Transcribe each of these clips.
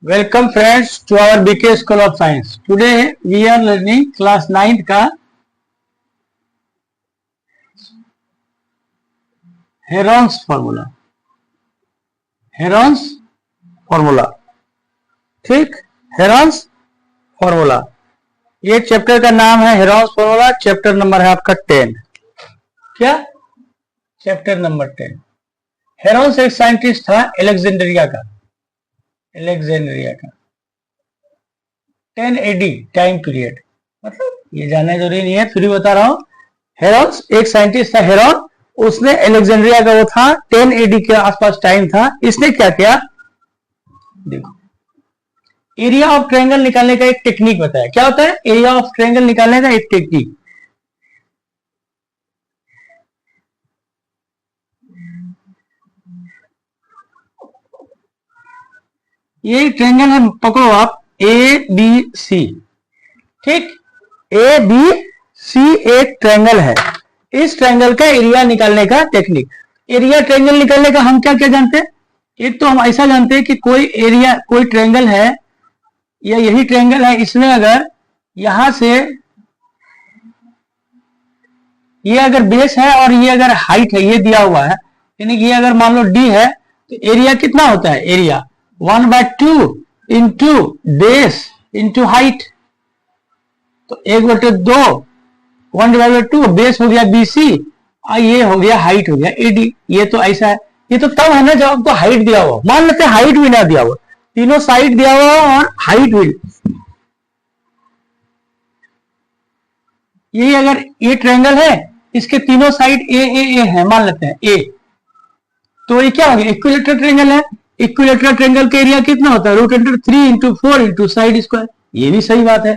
Welcome friends to our BK School of Science. Today we are learning class 9th का Heron's formula. Heron's formula, ठीक, Heron's formula. ये chapter का नाम है Heron's formula. Chapter number है आपका 10। क्या? Chapter number 10। हेरॉन्स एक साइंटिस्ट था अलेक्जेंड्रिया का। 10 AD टाइम पीरियड, मतलब ये जानना जरूरी नहीं है, फिर भी बता रहा हूं। हेरॉन्स एक साइंटिस्ट था, हेरॉन। उसने अलेक्जेंड्रिया का वो था, 10 AD के आसपास टाइम था। इसने क्या किया, देखो, एरिया ऑफ ट्रायंगल निकालने का एक टेक्निक बताया। क्या होता है एरिया ऑफ ट्रायंगल निकालने का एक टेक्निक? ये ट्रायंगल है, पकड़ो आप, ABC, ठीक, ABC एक ट्रायंगल है। इस ट्रायंगल का एरिया निकालने का टेक्निक। एरिया ट्रायंगल निकालने का हम क्या क्या जानते हैं? एक तो हम ऐसा जानते हैं कि कोई एरिया, कोई ट्रायंगल है या यही ट्रायंगल है, इसमें अगर यहां से ये अगर बेस है और ये अगर हाइट है, ये दिया हुआ है, यानी कि ये अगर मान लो D है, तो एरिया कितना होता है? Area 1/2 into base into height, तो 1/2, 1/2, बेस हो गया BC और ये हो गया हाइट हो गया AD। ये तो ऐसा है। ये तो तब है ना जब आपको हाइट दिया हुआ। मान लेते हैं हाइट भी ना दिया हुआ, तीनों साइड दिया हुआ और हाइट भी। ये अगर ये ट्रायंगल है, इसके तीनों साइड ए है, मान लेते हैं A, तो ये क्या हो गया? इक्विलैटरल ट्रायंगल है। इक्विलैटरल ट्रायंगल का एरिया कितना होता है? √3 इंटू 4 इंटू साइड स्क्वायर। ये भी सही बात है।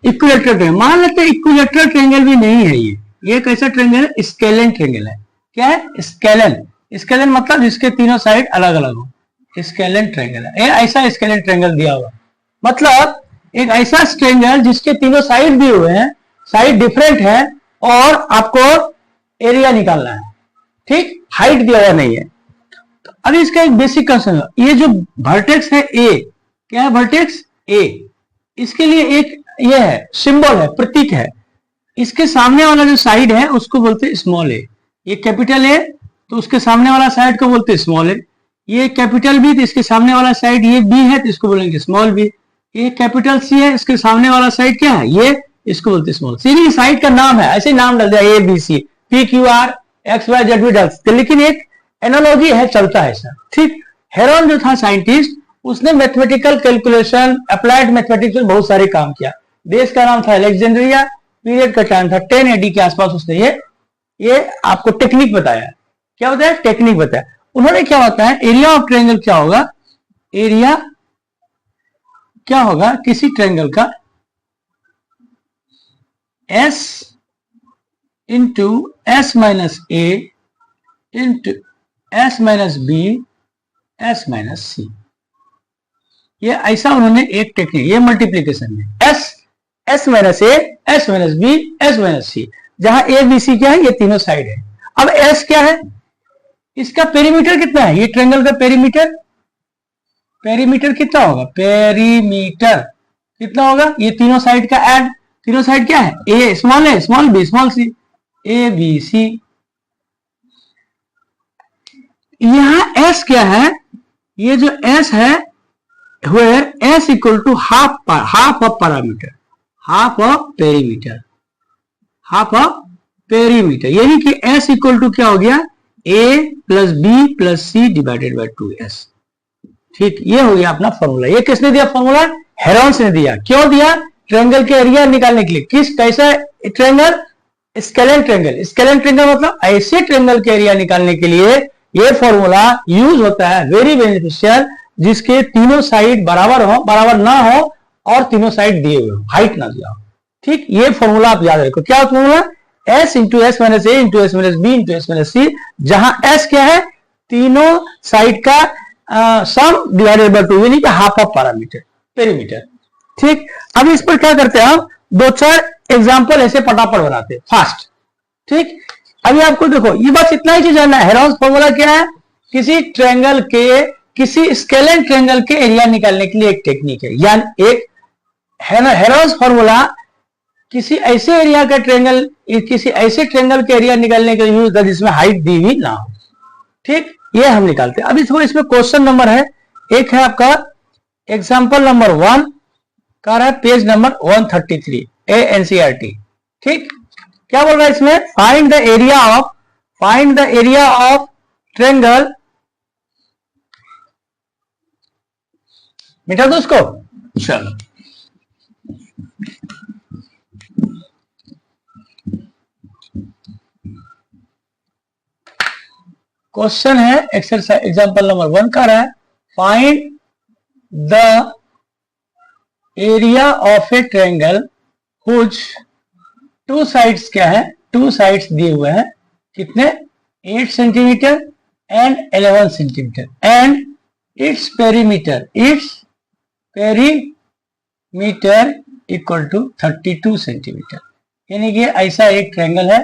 इक्विलैटरल ट्रायंगल, मान लेते हैं इक्विलैटरल ट्रायंगल भी नहीं है। ये कैसा ट्रायंगल है? स्केलन ट्रायंगल है। क्या है? स्केलन। स्केलन मतलब जिसके तीनों साइड अलग अलग हो, स्केलन ट्रायंगल है। ऐसा स्केलन ट्रायंगल दिया हुआ, मतलब एक ऐसा ट्रायंगल जिसके तीनों साइड दिए हुए हैं, साइड डिफरेंट है, और आपको एरिया निकालना है, ठीक, हाइट दिया हुआ नहीं है। तो अभी इसका एक बेसिक कंसेप्ट, ये जो वर्टेक्स है A, क्या है? वर्टेक्स A, इसके लिए एक ये है, सिंबल है, प्रतीक है। इसके सामने वाला जो साइड है उसको बोलते हैं स्मॉल a। ये कैपिटल A, तो उसके सामने वाला साइड को बोलते हैं स्मॉल a। ये कैपिटल B, तो इसके सामने वाला साइड ये B है, तो इसको बोलेंगे स्मॉल b। ये कैपिटल C है, इसके सामने वाला साइड क्या है? ये, इसको बोलते हैं स्मॉल c। साइड का नाम है, ऐसे नाम डाल दिया ABC, PQR XYZ भी डाल सकते, लेकिन एक एनालॉजी है, चलता है ऐसा, ठीक। हेरॉन जो था साइंटिस्ट, उसने मैथमेटिकल कैलकुलेशन, अप्लाइड मैथमेटिक्स में बहुत सारे काम किया। देश का नाम था अलेक्जेंड्रिया, पीरियड का टाइम था 10 AD के आसपास। उसने ये आपको टेक्निक बताया। क्या होता है? टेक्निक बताया। उन्होंने क्या होता है, एरिया ऑफ ट्रायंगल क्या होगा? एरिया क्या होगा किसी ट्रायंगल का? S into S minus A into S minus B S minus C। ये ऐसा उन्होंने एक टेक्निक, ये मल्टीप्लीकेशन में S minus A, S minus B, S minus C, जहां A B C क्या है? ये तीनों साइड है। अब S क्या है? इसका पेरीमीटर कितना है? ये ट्रायंगल का पेरीमीटर कितना होगा? पेरीमीटर कितना होगा? ये तीनों साइड का ऐड, तीनों साइड क्या है? A small a, small b, small c, ABC। यहां S क्या है? ये जो S है, where S equal to half of parameter, half of perimeter, यानी कि S इक्वल टू क्या हो गया? A plus B plus C divided by 2S, ठीक। ये हो गया अपना फॉर्मूला। ये किसने दिया फॉर्मूला? हेरॉन्स ने दिया। क्यों दिया? ट्रायंगल के एरिया निकालने के लिए। कैसा triangle? Scalene triangle. Scalene triangle मतलब ऐसे ट्रायंगल के एरिया निकालने के लिए ये फॉर्मूला यूज होता है, वेरी बेनिफिशियल, जिसके तीनों साइड बराबर ना हो और तीनों साइड दिए हुए हो, हाइट ना दिया हो, ठीक। ये फॉर्मूला आप याद रखो। क्या formula? S into S minus A into S minus B into S minus C, जहां S क्या है? तीनों साइड का सम डिवाइडेड बाय 2, यानी कि हाफ ऑफ पेरीमीटर, ठीक। अब इस पर क्या करते हैं हम? 2-4 एग्जाम्पल ऐसे पटापट बनाते हैं फास्ट, ठीक। अभी आपको देखो, ये बस इतना ही चीज जानना है। हेरॉन्स फॉर्मूला क्या है? किसी ट्रायंगल के किसी स्केलेन ट्रायंगल के एरिया निकालने के लिए एक टेक्निक है, यानी एक हेरोन्स फॉर्मूला किसी ऐसे एरिया का ट्रायंगल, किसी ऐसे ट्रायंगल के एरिया निकालने के लिए यूज होता है जिसमें हाइट दी हुई ना हो। ठीक, ये हम निकालते हैं। अभी थोड़ा इसमें क्वेश्चन नंबर है, एक है आपका एग्जाम्पल नंबर 1 का रहा है पेज नंबर 133 एनसीईआरटी। ठीक, क्या बोल रहा है इसमें, find the area of triangle, मिटा दो उसको, चलो क्वेश्चन है एक्सरसाइज एग्जांपल नंबर 1 का रहा है, find the area of a triangle which two sides, क्या है, टू साइड्स दिए हुए हैं, कितने, 8 centimetre and 11 centimetre, and its perimeter equal to 32 centimetre. यानी कि ऐसा एक ट्रायंगल है,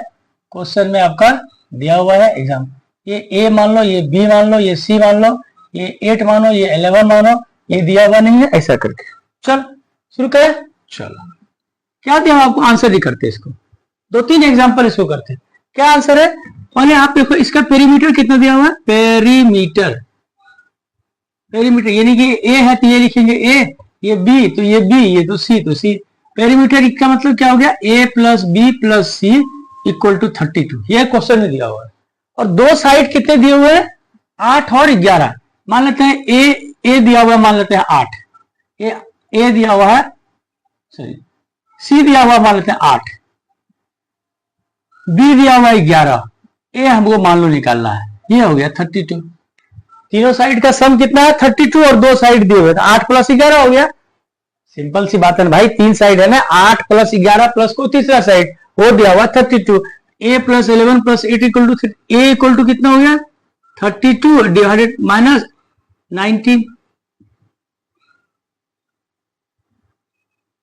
क्वेश्चन में आपका दिया हुआ है एग्जाम, ये ए मान लो, ये बी मान लो, ये सी मान लो, ये 8 मानो, ये 11 मानो, ये दिया हुआ नहीं है, ऐसा करके चल शुरू करें। चलो क्या दिया आपको, आंसर ही करते इसको, 2-3 एग्जांपल इसको करते। क्या आंसर है, पहले आप देखो इसका पेरीमीटर कितना दिया हुआ है, पेरीमीटर यानी कि ए है तो ये लिखेंगे ए, ये बी तो ये बी, ये तो सी। पेरीमीटर का मतलब क्या हो गया, A plus B plus C equal to 32, ये क्वेश्चन में दिया हुआ है। और दो साइड कितने दिए हुए हैं, 8 और 11। मान लेते हैं ए दिया हुआ है, मान लेते हैं 8, ए दिया हुआ है, सॉरी सी दिया हुआ मान लेते हैं 8, बी दिया हुआ है 11, ए हमको मान लो निकालना है, ये हो गया 32। तीनों साइड का सम कितना है 32, और दो साइड दिए हुए, 8 प्लस 11 हो गया। सिंपल सी बात है भाई, 3 साइड है ना, 8 प्लस 11 प्लस को तीसरा साइड वो दिया हुआ 32, A plus 11 plus 8 equal to, A equal to कितना हो गया 32 डिवाइडेड माइनस 19,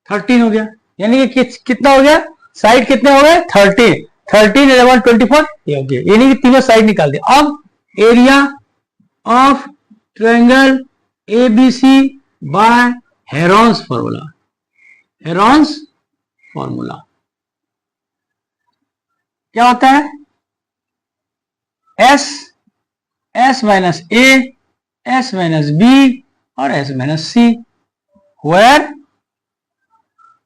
13 हो गया। यानी कि कितना हो गया, साइड कितने हो गए 13, 11 24 ये हो गया। यानी कि तीनों साइड निकाल दिया। अब area of triangle ABC by Heron's formula क्या होता है, S minus A, S minus B और S minus C, where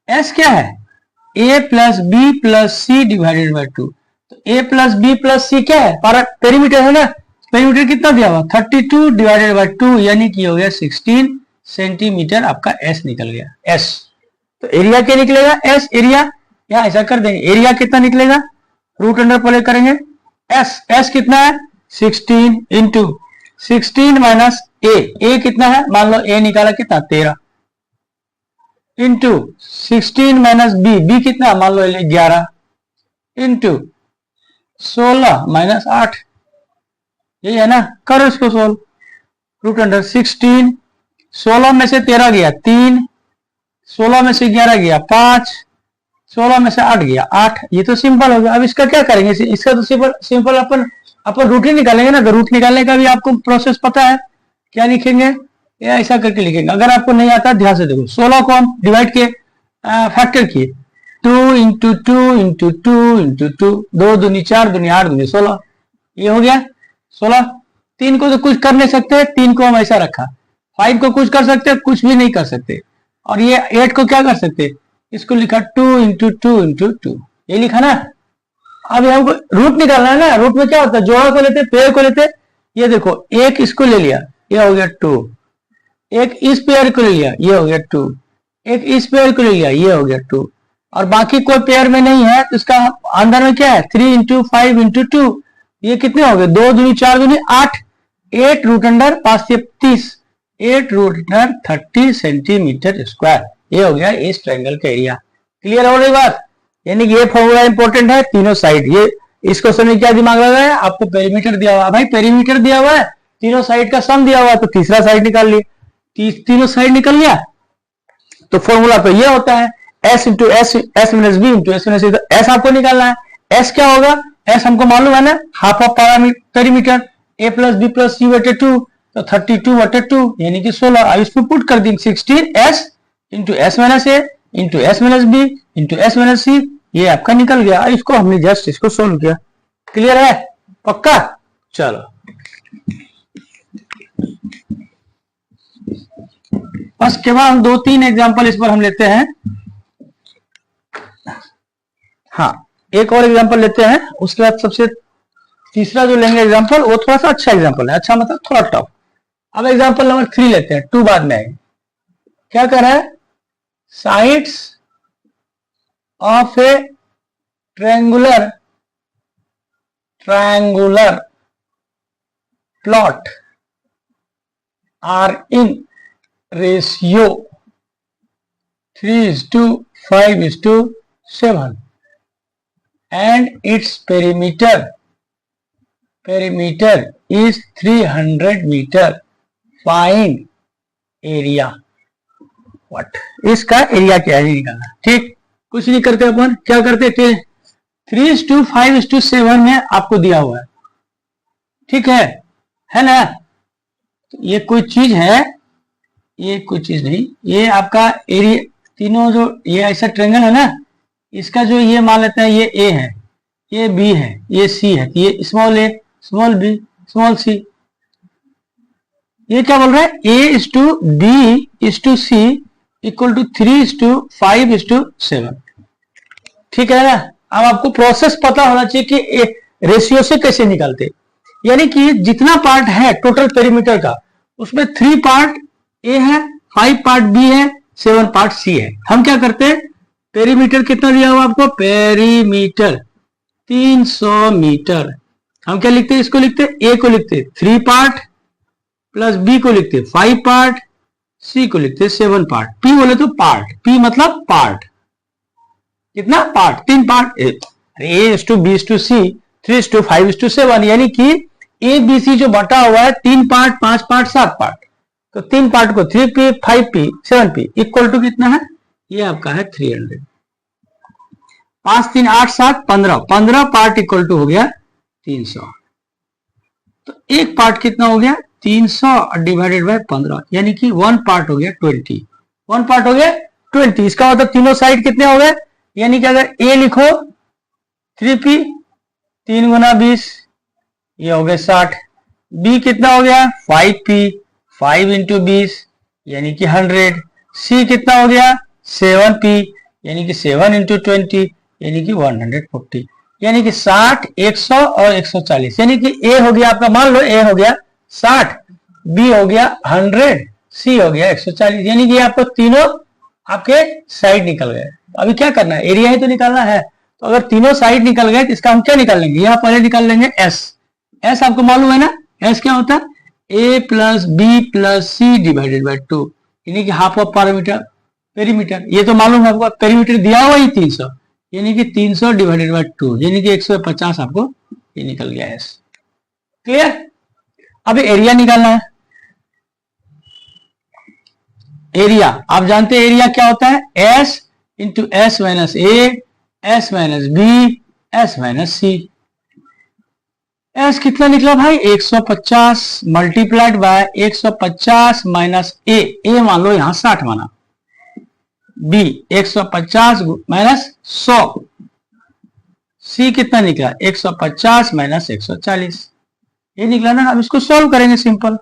S क्या है, A plus B plus C divided by 2। तो A plus B plus C क्या है, पेरीमीटर है ना, पेरीमीटर कितना दिया हुआ 32 डिवाइडेड बाय 2, यानी कि हो गया 16 सेंटीमीटर, आपका एस निकल गया एस। तो एरिया क्या निकलेगा, एस एरिया, या ऐसा कर देंगे एरिया कितना निकलेगा, रूट अंडर प्ले करेंगे, एस कितना है 16 इंटू 16 माइनस ए कितना है, मान लो ए निकाला कितना 13, इंटू 16 माइनस बी कितना मान लो 11, इंटू 16 माइनस 8, यही है ना, करो इसको सोल्व। रूट अंडर 16, 16 में से 13 गया 3, 16 में से 11 गया 5, 16 में से 8 गया 8, ये तो सिंपल हो गया। अब इसका क्या करेंगे, इसका तो सिंपल अपन रूट ही निकालेंगे ना, तो रूट निकालने का भी आपको प्रोसेस पता है, क्या लिखेंगे, ये ऐसा करके लिखेंगे। अगर आपको नहीं आता ध्यान से देखो, 16 को हम डिवाइड किए, फैक्टर किए, 2 इंटू 2 इंटू 2 इंटू 2, 2 दूनी 4 दूनी 8 दूनी 16, ये हो गया 16। 3 को तो कुछ कर नहीं सकते, 3 को हम ऐसा रखा, 5 को कुछ कर सकते, कुछ भी नहीं कर सकते, और ये 8 को क्या कर सकते, इसको लिखा 2 इंटू 2 इंटू 2, ये लिखा ना। अब हमको रूट निकालना है ना, रूट में क्या होता है, जोड़ा को लेते, पेयर को लेते, ये देखो एक इसको ले लिया, ये हो गया 2, एक इस पेयर को ले लिया, ये हो गया 2, एक इस पेयर को ले लिया, ये हो गया 2, और बाकी कोई पेयर में नहीं है तो इसका अंदर में क्या है 3 इंटू 5 इंटू 2, ये कितने हो गए 2 दूनी 4 दूनी 8, 8 रूट अंडर 5 से 30, 8 रूट अंडर 30 सेंटीमीटर स्क्वायर, ये हो गया इस ट्रायंगल का एरिया। क्लियर हो रही बात, यानी कि ये फॉर्मूला इंपॉर्टेंट है, तीनों साइड। ये इस क्वेश्चन में क्या दिमाग लगा है, आपको पेरीमीटर दिया हुआ है, भाई पेरीमीटर दिया हुआ है, तीनों साइड का सम दिया हुआ है, तो तीसरा साइड निकाल लिए, तीनों साइड निकल गया। तो फॉर्मूला तो ये होता है S into S minus B into S minus C. तो एस आपको निकालना है, एस क्या होगा, एस हमको मालूम है ना, half of perimeter, A plus B plus C बटे 2, तो 32/2 यानी कि 16। अब इसको पुट कर देंगे 16s into S minus A into S minus B into S minus C, ये आपका निकल गया। इसको हमने जस्ट इसको सोल्व किया। क्लियर है? पक्का? चलो बस के बाद हम 2-3 एग्जांपल इस पर हम लेते हैं। हाँ, एक और एग्जांपल लेते हैं, उसके बाद सबसे तीसरा जो लेंगे एग्जांपल वो थोड़ा सा अच्छा एग्जांपल है, अच्छा मतलब थोड़ा टफ। अब एग्जांपल नंबर 3 लेते हैं, 2 बाद में आएंगे। क्या कर रहा है? Sides of a triangular plot are in ratio 3:5:7 and its perimeter is 300 meter. Find area. What? इसका एरिया क्या है निकालना। ठीक, कुछ नहीं करते अपन, क्या करते थे 3:5:7 में आपको दिया हुआ है। ठीक है ना? ये कोई चीज है, ये कोई चीज नहीं, ये आपका एरिया तीनों जो ये ऐसा ट्रायंगल है ना, इसका जो ये मान लेते हैं ये ए है, ये बी है, ये सी है, ये स्मॉल ए स्मॉल बी स्मॉल सी। ये क्या बोल रहा है? A:B:C equal to 3:5:7। ठीक है ना? अब आपको प्रोसेस पता होना चाहिए कि रेशियो से कैसे निकालते, यानी कि जितना पार्ट है टोटल पेरीमीटर का, उसमें 3 पार्ट ए है, 5 पार्ट बी है, 7 पार्ट सी है। हम क्या करते हैं, पेरीमीटर कितना दिया हुआ आपको? Perimeter 300 metre. हम क्या लिखते हैं? इसको लिखते हैं, ए को लिखते हैं 3 पार्ट प्लस बी को लिखते हैं 5 पार्ट, सी को लिखते हैं 7 पार्ट। पी बोले तो पार्ट, पी मतलब पार्ट, कितना पार्ट? 3 पार्ट। A:B:C 3:5:7 यानी कि ए बी सी जो बटा हुआ है 3 पार्ट 5 पार्ट 7 पार्ट, तो 3 पार्ट को 3p 5p 7p equal to कितना है? ये आपका है 300। 5 3 8 7 15 पार्ट इक्वल टू हो गया 300। तो एक पार्ट कितना हो गया? 300 डिवाइडेड बाय 15 यानी कि 1 पार्ट हो गया 20। 1 पार्ट हो गया 20। इसका मतलब तीनों साइड कितने हो गए? यानी कि अगर ए लिखो 3p 3 गुना 20 ये हो गया 60। बी कितना हो गया? 5p 5 इंटू 20 यानी कि 100। सी कितना हो गया? 7p यानी कि 7 इंटू 20 यानी कि 140, यानी कि 60 100 और 140, यानी कि ए हो गया आपका, मान लो ए हो गया 60, बी हो गया 100, सी हो गया 140, यानी कि आपको तीनों आपके साइड निकल गए। अभी क्या करना है? एरिया ही तो निकालना है। तो अगर तीनों साइड निकल गए तो इसका हम क्या निकाल लेंगे? यहाँ पहले निकाल लेंगे एस। एस आपको मालूम है ना, एस क्या होता है? A plus B plus C divided by 2 यानी कि हाफ ऑफ पेरीमीटर। ये तो मालूम है आपको, पेरीमीटर दिया हुआ ही 300 यानी कि 300 डिवाइडेड बाई 2 यानी कि 150 आपको ये निकल गया एस। क्लियर? अभी एरिया निकालना है। एरिया आप जानते हैं एरिया क्या होता है? S into S minus A S minus B S minus C. S कितना निकला भाई? 150 multiplied by 150 minus A, A मान लो यहां 60 माना, बी 150 माइनस 100, सी कितना निकला? 150 माइनस 140, ये निकला ना। अब इसको सॉल्व करेंगे सिंपल।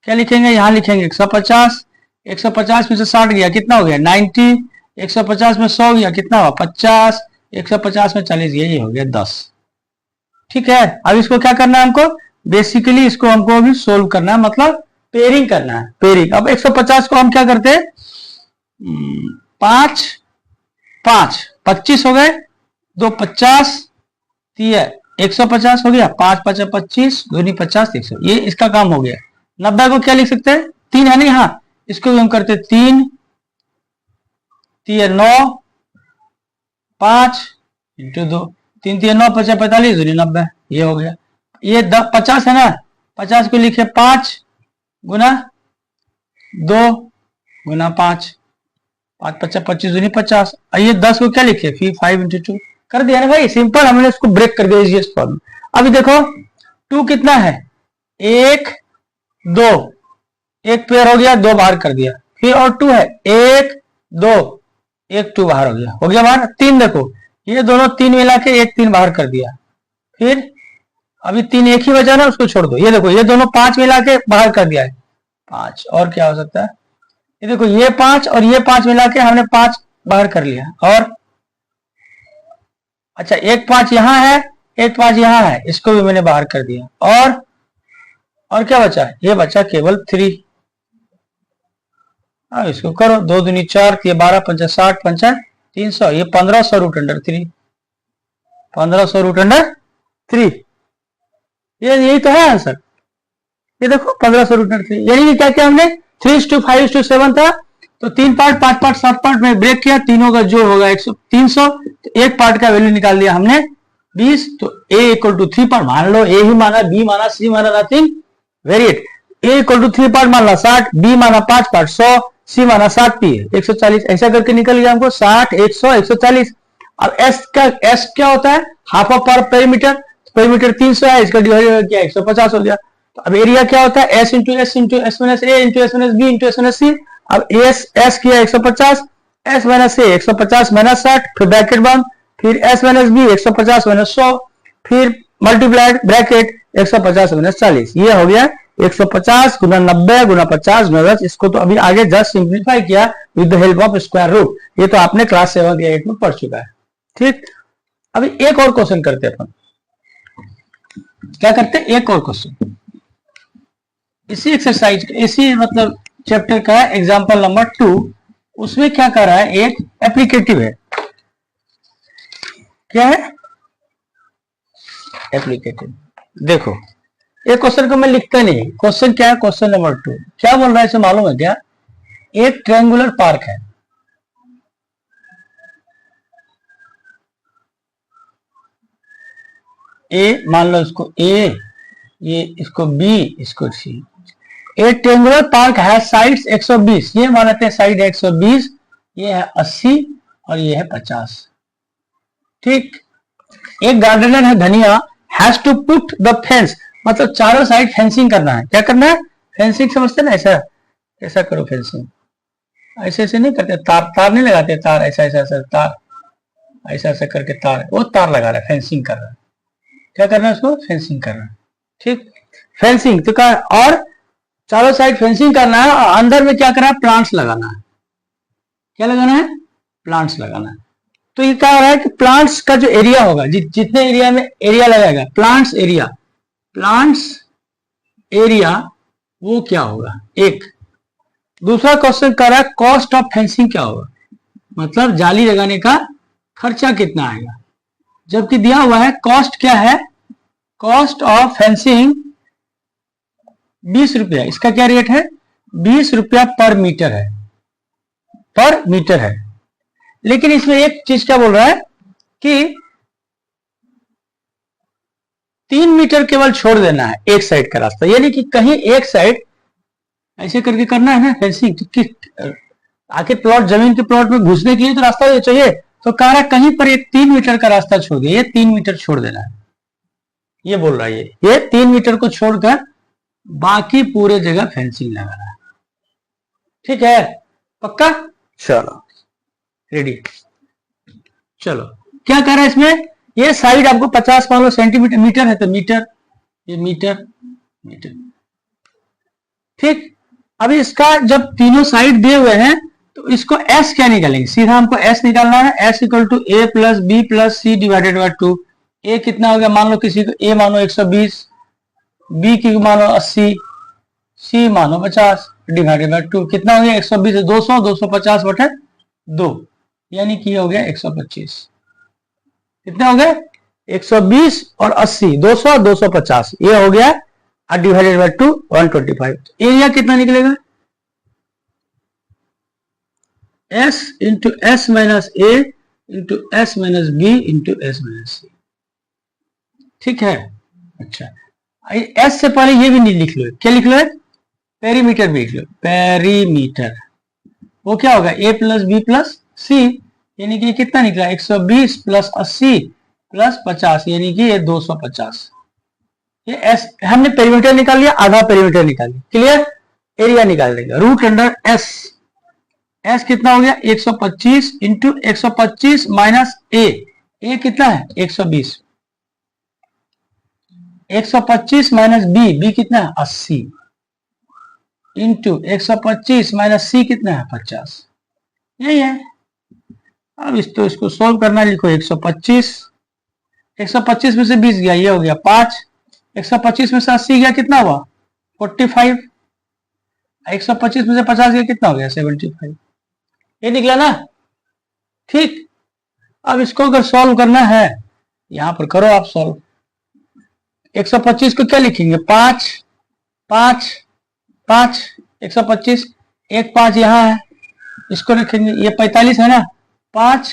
क्या लिखेंगे? यहां लिखेंगे 150, 150 में से 60 गया कितना हो गया? 90, 150 में 100 गया कितना हुआ? 50, 150 में 40 गया ये हो गया 10। ठीक है, अब इसको क्या करना है हमको? बेसिकली इसको हमको अभी सोल्व करना है, मतलब पेयरिंग करना है। पेयरिंग। अब 150 को हम क्या करते हैं? 5 5 25 हो गए, 2 50 150 हो गया, 5 5 25 2 50 100, ये इसका काम हो गया। 90 को क्या लिख सकते हैं? 3 है नहीं, हाँ इसको भी हम करते 3 3 9 5 इंटू 2 3 3 9 5 45 2 90, ये हो गया। ये 50 है ना, 50 को लिखे 5 गुना 2 गुना 5 5 5 25 2 50। ये 10 को क्या लिखे? फिर 5 इंटू 2 कर दिया ना भाई, सिंपल। हमने इसको ब्रेक कर दिया इजीएस्ट फॉर्म। अभी देखो 2 कितना है? 1 2 एक पेयर हो गया, 2 बाहर कर दिया, फिर और 2 है, 1 2, 1 2 बाहर हो गया बाहर। 3 देखो, ये दोनों 3 मिला के 1 3 बाहर कर दिया, फिर अभी 3 एक ही बचा ना, उसको छोड़ दो। ये देखो, ये दोनों 5 मिला के बाहर कर दिया है 5, और क्या हो सकता है, ये देखो ये 5 और ये 5 मिला के हमने 5 बाहर कर लिया, और अच्छा एक 5 यहाँ है, एक 5 यहाँ है, इसको भी मैंने बाहर कर दिया, और क्या बचा, ये बचा केवल 3। अब इसको करो, 2 दूनी 4, ये 12 पंचा 60 पंचा 300, ये 1500 रूट अंडर 3, 1500 रूट अंडर 3, यही तो है आंसर। ये देखो 1500 रूट अंडर 3, यानी कि क्या किया हमने, 3:5:7 था, तो 3 पार्ट 5 पार्ट 7 पार्ट में ब्रेक किया, तीनों का जोड़ होगा 300, तो एक पार्ट का वैल्यू निकाल लिया हमने 20, तो a इक्वल टू 3 पार्ट मान लो, a ही माना, b माना, c माना, nothing variate. a equal to 3 part मान ला 60, b माना 5 पार्ट 100, c माना 60, p 140, ऐसा करके निकल गया हमको 60 100 140। अब s क्या होता है, हाफ ऑफ पेरीमीटर, पेरीमीटर 300 है, इसका डिवाइड किया 150 हो गया। तो अब एरिया क्या होता है, s into s into s minus a into s minus b into s minus c। अब s किया 150, s माइनस a 150 माइनस 60, फिर ब्रैकेट बंद, फिर s माइनस b 150 माइनस 100, फिर मल्टीप्लाइड ब्रैकेट 150 माइनस 40, ये हो गया 150 गुना 90 गुना 50 गुना 10। इसको तो अभी आगे जस्ट सिंप्लीफाई किया with the help of square root, ये तो आपने क्लास 7 या 8 में पढ़ चुका है। ठीक, अभी एक और क्वेश्चन करते हैं अपन, क्या करते हैं, एक और क्वेश्चन इसी एक्सरसाइज, इसी मतलब चैप्टर का एग्जांपल नंबर 2, उसमें क्या कर रहा है, एक एप्लीकेटिव है, क्या है एप्लीकेटिव। देखो एक क्वेश्चन को मैं लिखता नहीं, क्वेश्चन क्या है, क्वेश्चन नंबर 2 क्या बोल रहा है, इसे मालूम है क्या, एक ट्रायंगुलर पार्क है, ए मान लो इसको ए, ये इसको बी, इसको सी। ए ट्रायंगुलर पार्क है साइड्स 120, ये मान लेते हैं साइड 120, ये है 80 और ये है 50। ठीक, एक गार्डनर है Dhaniya, has to put the fence, मतलब चारों साइड फेंसिंग करना है। क्या करना है, फेंसिंग समझते ना, ऐसा ऐसा करो फेंसिंग, ऐसे ऐसे नहीं करते, तार नहीं लगाते, तार ऐसा ऐसा ऐसा, तार ऐसा ऐसा करके तार, वो तार लगा रहा है, फेंसिंग कर रहा है। क्या करना है उसको, फेंसिंग करना है। ठीक, फेंसिंग तो क्या, और चारों साइड फेंसिंग करना है, और अंदर में क्या करना है, प्लांट्स लगाना है। क्या लगाना है, प्लांट्स लगाना है। तो ये क्या हो रहा है कि प्लांट्स का जो एरिया होगा, जितने एरिया में एरिया लगाएगा, प्लांट्स एरिया वो क्या होगा, एक। दूसरा क्वेश्चन कर रहा है कॉस्ट ऑफ फेंसिंग क्या होगा, मतलब जाली लगाने का खर्चा कितना आएगा, जबकि दिया हुआ है कॉस्ट क्या है, कॉस्ट ऑफ फेंसिंग 20 रुपया, इसका क्या रेट है, 20 रुपया पर मीटर है, पर मीटर है। लेकिन इसमें एक चीज क्या बोल रहा है कि 3 मीटर केवल छोड़ देना है एक साइड का रास्ता, यानी कि कहीं एक साइड ऐसे करके करना है ना फेंसिंग, तो आखिर प्लॉट, जमीन के प्लॉट में घुसने के लिए तो रास्ता चाहिए, तो कह रहा है कहीं पर एक 3 मीटर का रास्ता छोड़ दिया, ये 3 मीटर छोड़ देना है, ये बोल रहा है, ये 3 मीटर को छोड़कर बाकी पूरे जगह फेंसिंग लगाना है। ठीक है, पक्का, चलो रेडी। चलो क्या कर रहा है इसमें, ये साइड आपको 50 मान लो सेंटीमीटर, मीटर है तो मीटर, ये मीटर मीटर। ठीक, अभी इसका जब तीनों साइड दिए हुए हैं तो इसको s क्या निकालेंगे, सीधा हमको s निकालना है, s equal to a plus B plus C divided by 2। a कितना हो गया, मान लो किसी को a मानो 120, b की मानो 80, c मानो 50 डिवाइडेड बाय 2, कितना हो गया 120 200, 250 बटे 2, यानी कि हो गया 125। कितना हो गया 120 और 80, 200 250, ये हो गया डिवाइडेड बाय 2 125। एरिया कितना निकलेगा, s into S minus A into S minus B into S minus C. ठीक है, अच्छा s से पहले ये भी नहीं लिख लो, क्या लिख लो, पेरीमीटर भी लिख लो, पेरीमीटर वो क्या होगा a प्लस बी प्लस सी, यानी कि कितना निकला 120 प्लस 80 प्लस 50, यानी कि ये 250। ये एस हमने पेरीमीटर निकाल लिया, आधा पेरीमीटर निकाल लिया, क्लियर। एरिया निकाल देंगे रूट अंडर एस। एस कितना हो गया 125 इंटू 125 माइनस ए कितना है 120, 125 माइनस बी कितना है 80 इंटू 125 माइनस सी कितना है 50, यही है। अब इसको सोल्व करना है, लिखो 125, 125 में से 20 गया ये हो गया 5, 125 में से 80 गया कितना हुआ 45, 125 में से 50 गया कितना हो गया 75, ये निकला ना। ठीक, अब इसको अगर सॉल्व करना है यहां पर करो आप सॉल्व। 125 को क्या लिखेंगे 5 5 5, 125 एक 5 यहां है, इसको रखेंगे, ये 45 है ना, 5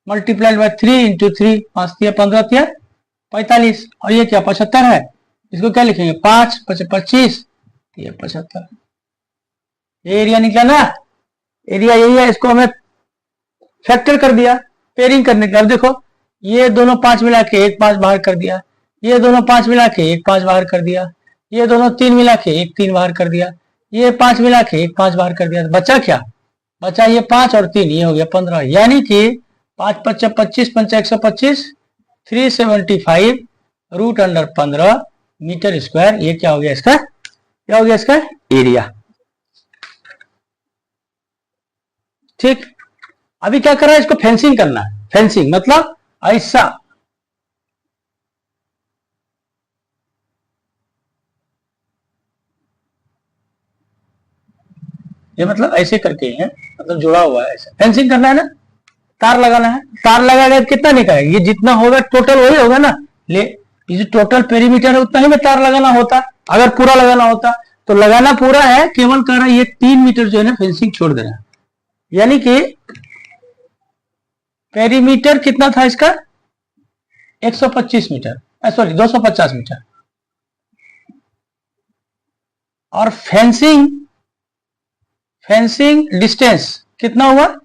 मल्टीप्लाइड बाय 3 इंटू 3, 5 दिया 15 दिया 45, और ये क्या 75 है, इसको क्या लिखेंगे 5 25, ये 75, ये एरिया निकला ना। एरिया यही है, इसको हमें फैक्टर कर दिया पेयरिंग करने का। अब देखो ये दोनों 5 मिला के 1 5 बाहर कर दिया, ये दोनों 5 मिला के 1 5 बाहर कर दिया, ये दोनों 3 मिला के 1 3 बाहर कर दिया, ये 5 मिला के 1 5 बाहर कर दिया, बचा क्या, बचा ये 5 और 3, ये हो गया 15, यानी कि 5 5 25 5 125, 375 रूट अंडर 15 मीटर स्क्वायर, ये क्या हो गया इसका, क्या हो गया इसका एरिया। ठीक, अभी क्या करना है, इसको फेंसिंग करना है। फेंसिंग मतलब ऐसा, ये मतलब ऐसे करके है, मतलब जुड़ा हुआ है ऐसा, फेंसिंग करना है ना, तार लगाना है, तार लगाएगा कितना निकलेगा, ये जितना होगा टोटल वही होगा ना, ले ये जो टोटल पेरीमीटर है उतना ही में तार लगाना होता, अगर पूरा लगाना होता तो लगाना पूरा है, केवल कह रहा है ये 3 मीटर जो है ना फेंसिंग छोड़ देना, यानी कि पेरीमीटर कितना था इसका 125 मीटर, सॉरी 250 मीटर, और फेंसिंग डिस्टेंस कितना हुआ,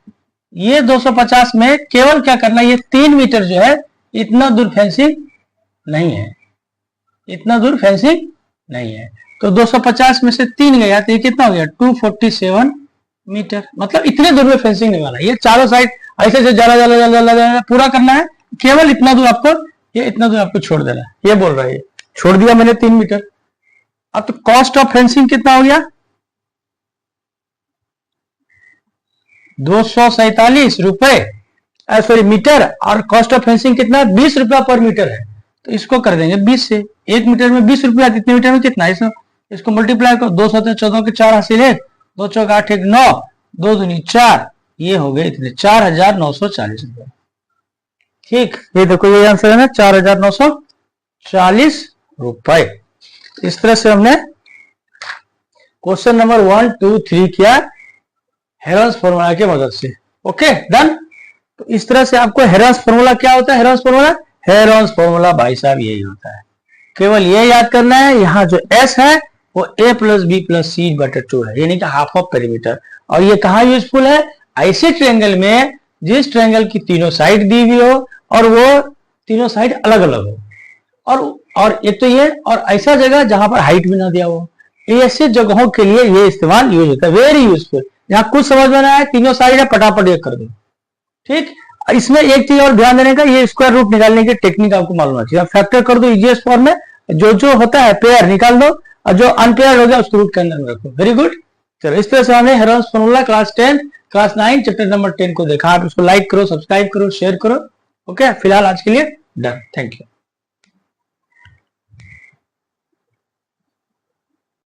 ये 250 में केवल क्या करना, ये 3 मीटर जो है इतना दूर फेंसिंग नहीं है, इतना दूर फेंसिंग नहीं है, तो 250 में से 3 गया तो ये कितना हो गया 247 मीटर, मतलब इतने दूर में फेंसिंग नहीं वाला, ये चारों साइड ऐसे से जला पूरा करना है, केवल इतना दूर आपको, ये इतना दूर आपको छोड़ देना है, ये बोल रहा है, छोड़ दिया मैंने 3 मीटर। अब तो कॉस्ट ऑफ फेंसिंग कितना हो गया 247 रुपए, सॉरी मीटर, और कॉस्ट ऑफ फेंसिंग कितना 20 रुपया पर मीटर है, तो इसको कर देंगे 20 से, 1 मीटर में 20 रुपया, कितने मीटर में कितना, इसको मल्टीप्लाई करो, 2 7 14 के 4 हासिल है, 2 चौक 8 1 9, 2 दूनी 4, ये हो गए इतने 4940 रुपए। ठीक, ये देखो ये आंसर है ना 4940 रुपए। इस तरह से हमने क्वेश्चन नंबर 1 2 3 किया हेरॉन्स फॉर्मूला की मदद से। Okay done. तो इस तरह से आपको हेरॉन्स फॉर्मूला क्या होता है, हेरॉन्स फॉर्मूला भाई साहब यही होता है, केवल ये याद करना है, यहाँ जो एस है वो a plus B plus C बटे 2 है, यानी कि हाफ ऑफ पेरीमीटर, और ये कहाँ यूजफुल है, ऐसे ट्रायंगल में जिस ट्रायंगल की तीनों साइड दी हुई हो और वो तीनों साइड अलग अलग हो, और एक तो ये, और ऐसा जगह जहां पर हाइट भी ना दिया हो, ऐसे जगहों के लिए ये इस्तेमाल यूज होता है, वेरी यूजफुल। यहाँ कुछ समझ में ना आए, तीनों साइड है फटाफट ये कर दो। ठीक, इसमें एक चीज और ध्यान देने का, ये स्क्वायर रूट निकालने की टेक्निक आपको मालूम होना चाहिए, फैक्टर कर दो इजीएस्ट फॉर्म में, जो होता है पेयर निकाल दो, और जो अनपेयर हो गया उसको रूट के अंदर में रखो। Very good. चलो इस तरह से हमने Heron's formula class 10 class 9 chapter number 10 को देखा। आप इसको लाइक करो, सब्सक्राइब करो, शेयर करो। ओके, फिलहाल आज के लिए डन। Thank you.